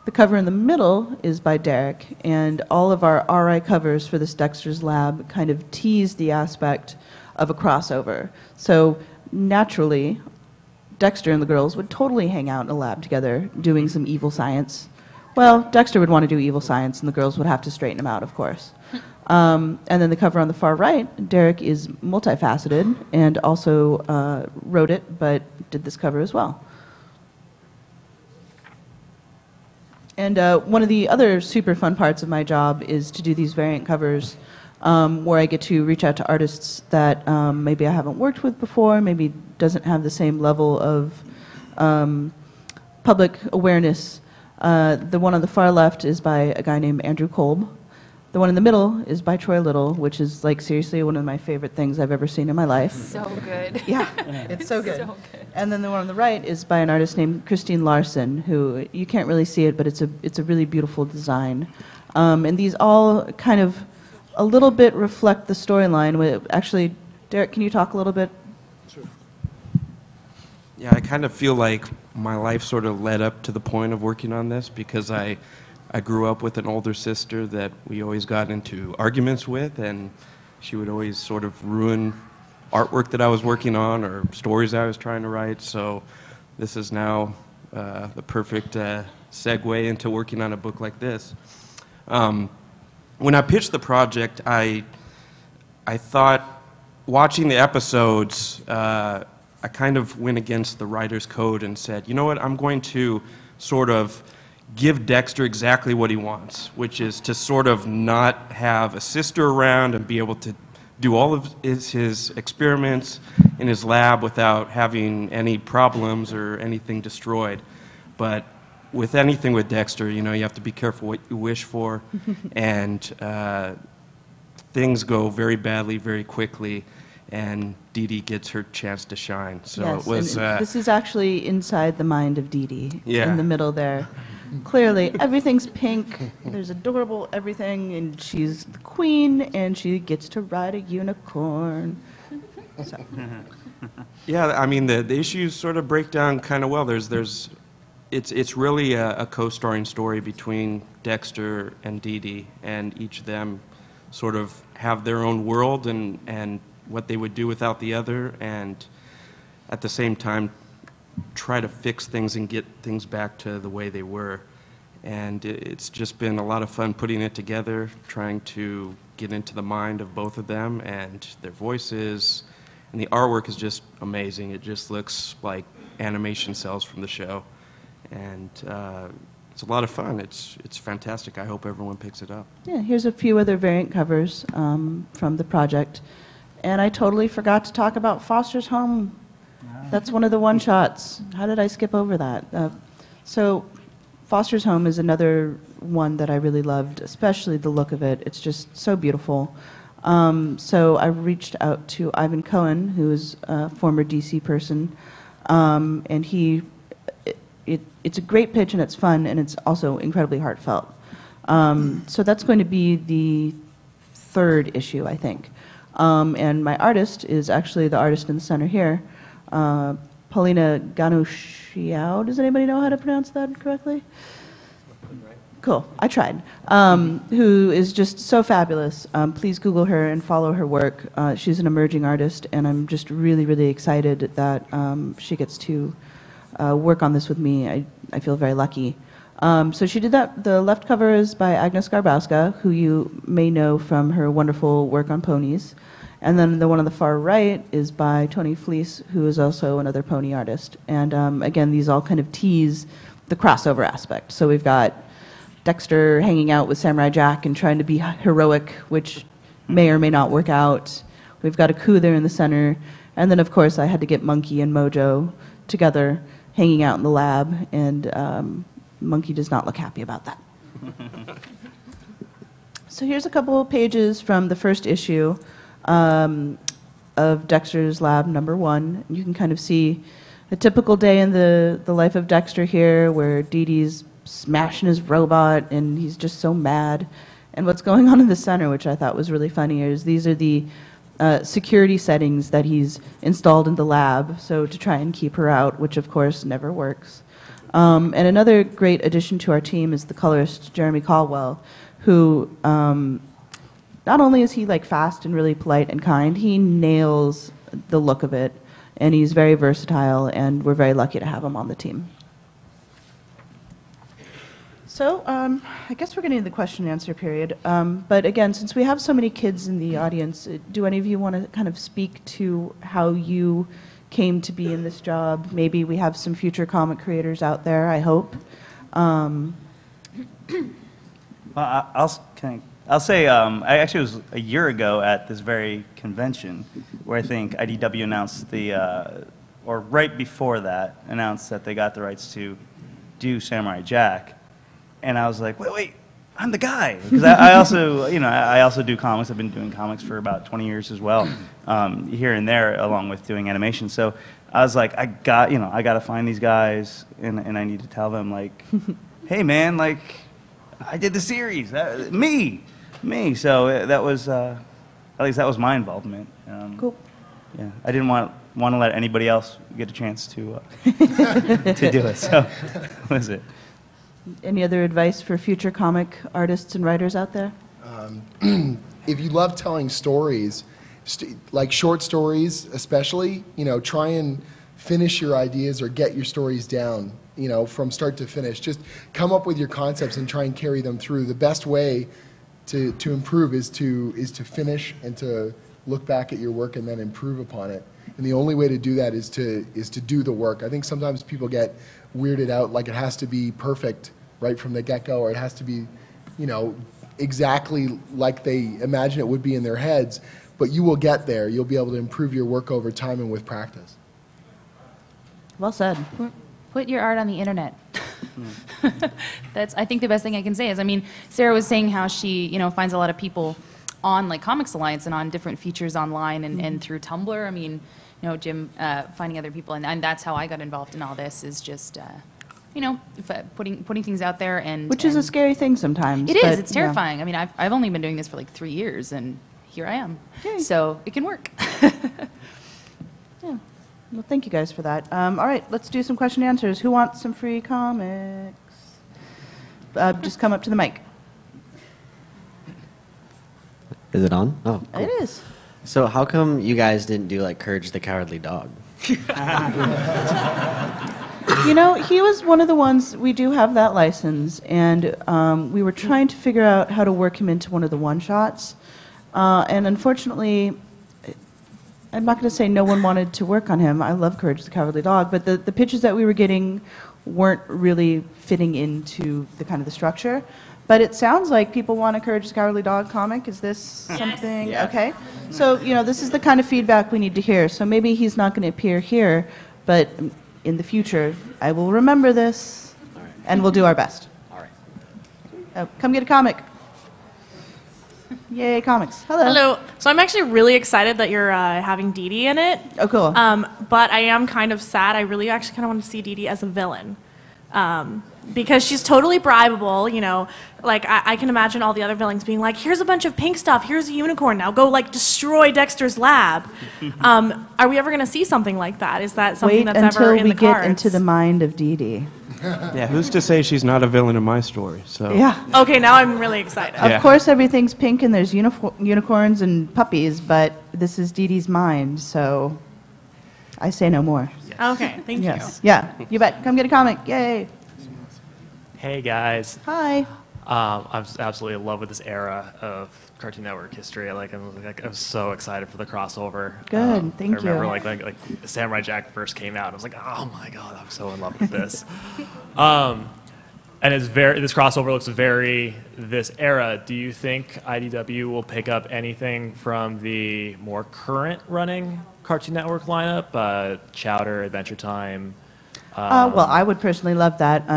The cover in the middle is by Derek, and all of our RI covers for this Dexter's Lab kind of tease the aspect of a crossover. So naturally, Dexter and the girls would totally hang out in a lab together doing some evil science. Well, Dexter would want to do evil science, and the girls would have to straighten him out, of course. And then the cover on the far right, Derek is multifaceted and also wrote it, but did this cover as well. And one of the other super fun parts of my job is to do these variant covers where I get to reach out to artists that maybe I haven't worked with before, maybe doesn't have the same level of public awareness. The one on the far left is by a guy named Andrew Kolb. The one in the middle is by Troy Little, which is like seriously one of my favorite things I've ever seen in my life. So good. Yeah, it's so good. So good. And then the one on the right is by an artist named Christine Larson, who you can't really see it, but it's a really beautiful design. And these all kind of a little bit reflect the storyline. Actually, Derek, can you talk a little bit? Sure. Yeah, I kind of feel like my life sort of led up to the point of working on this because I grew up with an older sister that we always got into arguments with, and she would always sort of ruin artwork that I was working on or stories I was trying to write. So this is now the perfect segue into working on a book like this. When I pitched the project, I thought, watching the episodes, I kind of went against the writer's code and said, you know what, I'm going to sort of give Dexter exactly what he wants, which is to sort of not have a sister around and be able to do all of his experiments in his lab without having any problems or anything destroyed. But with anything with Dexter, you know, you have to be careful what you wish for, and things go very badly very quickly, and Dee Dee gets her chance to shine. So Yes, it was. and this is actually inside the mind of Dee Dee, Yeah. in the middle there. Clearly, everything's pink. There's adorable everything, and she's the queen, and she gets to ride a unicorn. So. Yeah, I mean the issues sort of break down kind of well. It's really a co-starring story between Dexter and Dee Dee, and each of them sort of have their own world and what they would do without the other, and at the same time try to fix things and get things back to the way they were. And it's just been a lot of fun putting it together, trying to get into the mind of both of them and their voices. And the artwork is just amazing. It just looks like animation cells from the show. And it's a lot of fun. It's fantastic. I hope everyone picks it up. Yeah, here's a few other variant covers from the project. And I totally forgot to talk about Foster's Home. That's one of the one-shots. How did I skip over that? So Foster's Home is another one that I really loved, especially the look of it. It's just so beautiful. So I reached out to Ivan Cohen, who is a former DC person, and it's a great pitch, and it's fun, and it's also incredibly heartfelt. So that's going to be the third issue, I think. And my artist is actually the artist in the center here, Paulina Ganushiao. Does anybody know how to pronounce that correctly? Cool, I tried. Who is just so fabulous. Please Google her and follow her work. She's an emerging artist, and I'm just really, really excited that she gets to work on this with me. I feel very lucky. So she did that. The left cover is by Agnes Garbowska, who you may know from her wonderful work on ponies. And then the one on the far right is by Tony Fleece, who is also another pony artist. And again, these all kind of tease the crossover aspect. So we've got Dexter hanging out with Samurai Jack and trying to be heroic, which may or may not work out. We've got a coup there in the center. And then, of course, I had to get Monkey and Mojo together, hanging out in the lab, and Monkey does not look happy about that. So here's a couple of pages from the first issue of Dexter's Lab #1. You can kind of see a typical day in the life of Dexter here, where Dee Dee's smashing his robot, and he's just so mad. And what's going on in the center, which I thought was really funny, is these are the security settings that he's installed in the lab, so to try and keep her out, which of course never works. And another great addition to our team is the colorist Jeremy Caldwell, who not only is he like fast and really polite and kind, he nails the look of it, and he's very versatile, and we're very lucky to have him on the team. So I guess we're getting to the question and answer period. But again, since we have so many kids in the audience, do any of you want to kind of speak to how you came to be in this job? Maybe we have some future comic creators out there, I hope. Well, I'll say I actually was a year ago at this very convention where I think IDW announced or right before that, announced that they got the rights to do Samurai Jack. And I was like, wait, I'm the guy. Because I also, I also do comics. I've been doing comics for about 20 years as well, here and there, along with doing animation. So I was like, I got to find these guys, and I need to tell them, like, hey, man, like, I did the series. Me. So that was, at least that was my involvement. Cool. Yeah, I didn't want to let anybody else get a chance to to do it. So that was it. Any other advice for future comic artists and writers out there? If you love telling stories, like short stories especially, try and finish your ideas or get your stories down, from start to finish. Just come up with your concepts and try and carry them through. The best way to improve is to finish and to look back at your work and then improve upon it. And the only way to do that is to do the work. I think sometimes people get weirded out, like it has to be perfect right from the get-go, or it has to be, exactly like they imagine it would be in their heads. But you will get there. You'll be able to improve your work over time and with practice. Well said. Put your art on the internet. That's, I think, the best thing I can say is, Sarah was saying how she, finds a lot of people on like Comics Alliance and on different features online and through Tumblr. Jim, finding other people, and that's how I got involved in all this, is just, putting things out there. Which is a scary thing sometimes. It is. It's terrifying. I've only been doing this for like 3 years, and here I am. Yay. So it can work. Yeah. Well, thank you guys for that. All right, let's do some question and answers. Who wants some free comics? Just come up to the mic. Is it on? Oh, cool. It is. So how come you guys didn't do like Courage the Cowardly Dog? He was one of the ones, we do have that license, and we were trying to figure out how to work him into one of the one-shots. And unfortunately, I'm not going to say no one wanted to work on him. I love Courage the Cowardly Dog, but the pitches that we were getting weren't really fitting into the kind of the structure. But it sounds like people want a Courage the Cowardly Dog comic. Is this something? Yes. Okay. So, this is the kind of feedback we need to hear. So maybe he's not going to appear here, but in the future, I will remember this, and we'll do our best. All right. Come get a comic. Yay, comics. Hello. Hello. So I'm actually really excited that you're having Dee Dee in it. Oh, cool. But I am kind of sad. I really actually kind of want to see Dee Dee as a villain. Because she's totally bribable, like I can imagine all the other villains being like, here's a bunch of pink stuff, here's a unicorn, now go like destroy Dexter's lab. Are we ever going to see something like that? Is that something that's ever in the cards? Wait until we get into the mind of Dee Dee. Yeah, who's to say she's not a villain in my story? So Yeah. Okay, now I'm really excited. Yeah. Of course, everything's pink and there's unicorns and puppies, but this is Dee Dee's mind, so I say no more. Okay, thank you. Yes. Yeah, you bet. Come get a comic. Yay. Hey guys. Hi. I'm just absolutely in love with this era of Cartoon Network history. I'm so excited for the crossover. Good, thank you. I remember like Samurai Jack first came out. I was like, oh my god, I'm so in love with this. And this crossover looks very this era. Do you think IDW will pick up anything from the more current running Cartoon Network lineup? Chowder, Adventure Time. Well, I would personally love that.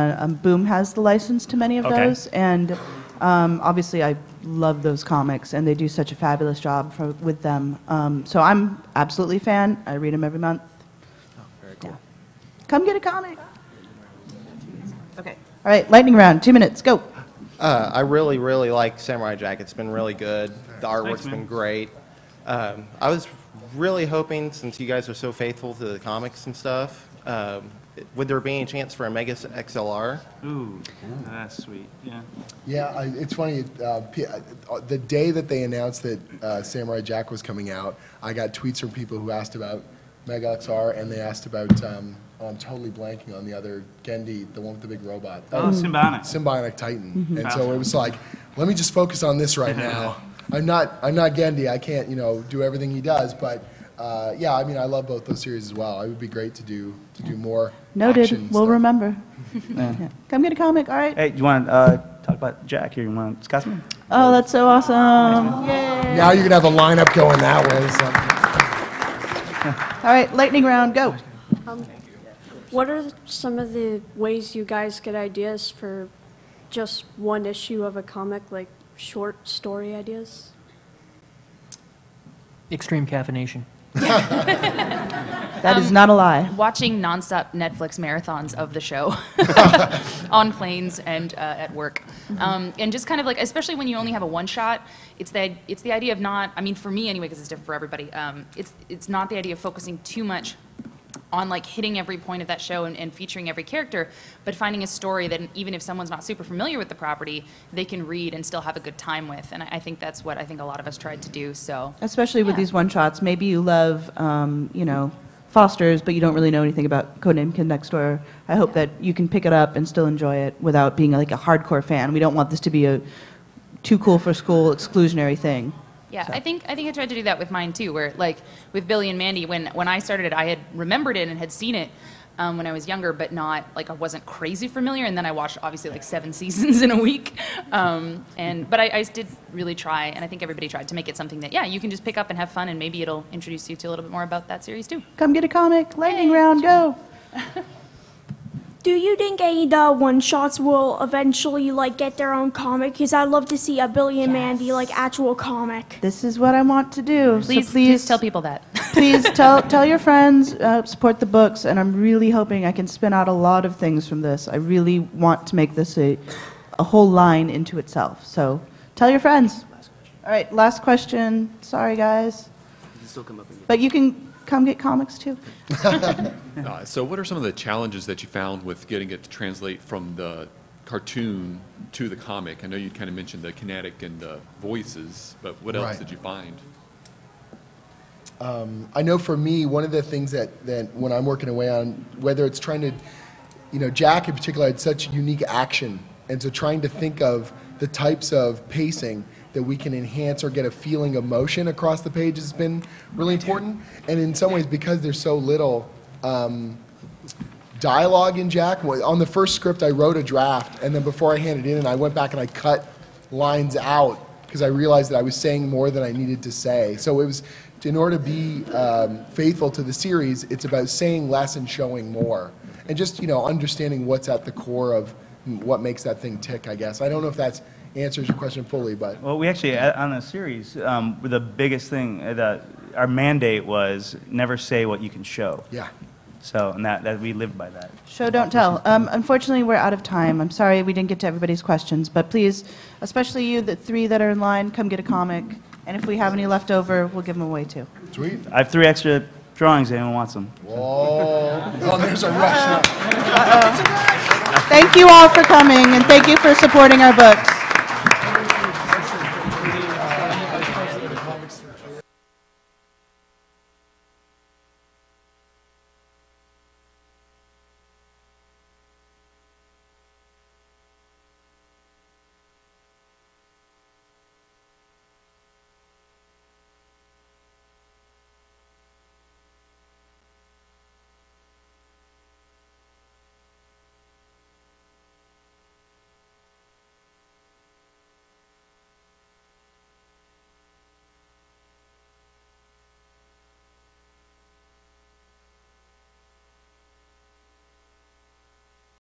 Boom has the license to many of those, and obviously I love those comics, and they do such a fabulous job with them. So I'm absolutely a fan. I read them every month. Oh, very cool. Yeah. Come get a comic. Okay. All right, lightning round, 2 minutes, go. I really, really like Samurai Jack. It's been really good. The artwork's been great. I was really hoping, since you guys are so faithful to the comics and stuff, would there be any chance for a Mega XLR? Ooh, that's sweet. Yeah. Yeah, it's funny. The day that they announced that Samurai Jack was coming out, I got tweets from people who asked about Mega XR, and they asked about. I'm totally blanking on the other Gendy, the one with the big robot. Symbiotic. Symbiotic Titan. And so it was like, let me just focus on this right now. I'm not Gendy. I can't do everything he does, but. Yeah, I mean, I love both those series as well. It would be great to do more. Noted. Action We'll stuff. remember. Yeah. Yeah. Come get a comic. All right. Hey, do you want to talk about Jack here? You want to discuss me? Oh, that's so awesome. Yay. Now you're gonna have a lineup going that way. So. All right, lightning round, go. What are some of the ways you guys get ideas for just one issue of a comic, like short story ideas? Extreme caffeination. That is not a lie. Watching nonstop Netflix marathons of the show on planes and at work, and just kind of like, especially when you only have a one shot, it's the idea of not. I mean, for me anyway, because it's different for everybody. It's not the idea of focusing too much on like hitting every point of that show and featuring every character, but finding a story that even if someone's not super familiar with the property, they can read and still have a good time with. And I think that's what I think a lot of us tried to do. So Especially with these one-shots. Maybe you love, Foster's, but you don't really know anything about Codename Kid Next Door. I hope that you can pick it up and still enjoy it without being like a hardcore fan. We don't want this to be a too cool for school exclusionary thing. yeah, So. I think I tried to do that with mine too, where like with Billy and Mandy, when I started it, I had remembered it and had seen it when I was younger, but not like I wasn't crazy familiar. And then I watched obviously like 7 seasons in a week. But I did really try, and I think everybody tried to make it something that you can just pick up and have fun, and maybe it'll introduce you to a little bit more about that series too. Come get a comic. Lightning round, go. Do you think any of the one-shots will eventually, like, get their own comic? Because I'd love to see a Billy and Mandy, like, actual comic. This is what I want to do. Please, so please tell people that. Please tell your friends, support the books, and I'm really hoping I can spin out a lot of things from this. I really want to make this a whole line into itself. So tell your friends. All right, last question. Sorry, guys. But you can come get comics too. So what are some of the challenges that you found with getting it to translate from the cartoon to the comic? I know you kind of mentioned the kinetic and the voices, but what else did you find? I know for me, one of the things that when I'm working away on, whether it's trying to, Jack in particular had such unique action, and so trying to think of the types of pacing that we can enhance or get a feeling of motion across the page has been really important. And in some ways, because there's so little dialogue in Jack, on the first script I wrote a draft, and then before I handed it in, I went back and I cut lines out because I realized that I was saying more than I needed to say. So it was, in order to be faithful to the series, it's about saying less and showing more. And just, understanding what's at the core of what makes that thing tick, I guess. I don't know if that's answers your question fully, but... Well, we actually, on the series, the biggest thing, our mandate was never say what you can show. Yeah. So, and that we lived by that. Show, don't tell. Unfortunately, we're out of time. I'm sorry we didn't get to everybody's questions, but please, especially you, the 3 that are in line, come get a comic. And if we have any left over, we'll give them away too. Sweet. I have 3 extra drawings. Anyone wants them? Whoa. Oh, there's a rush now. Thank you all for coming, and thank you for supporting our books.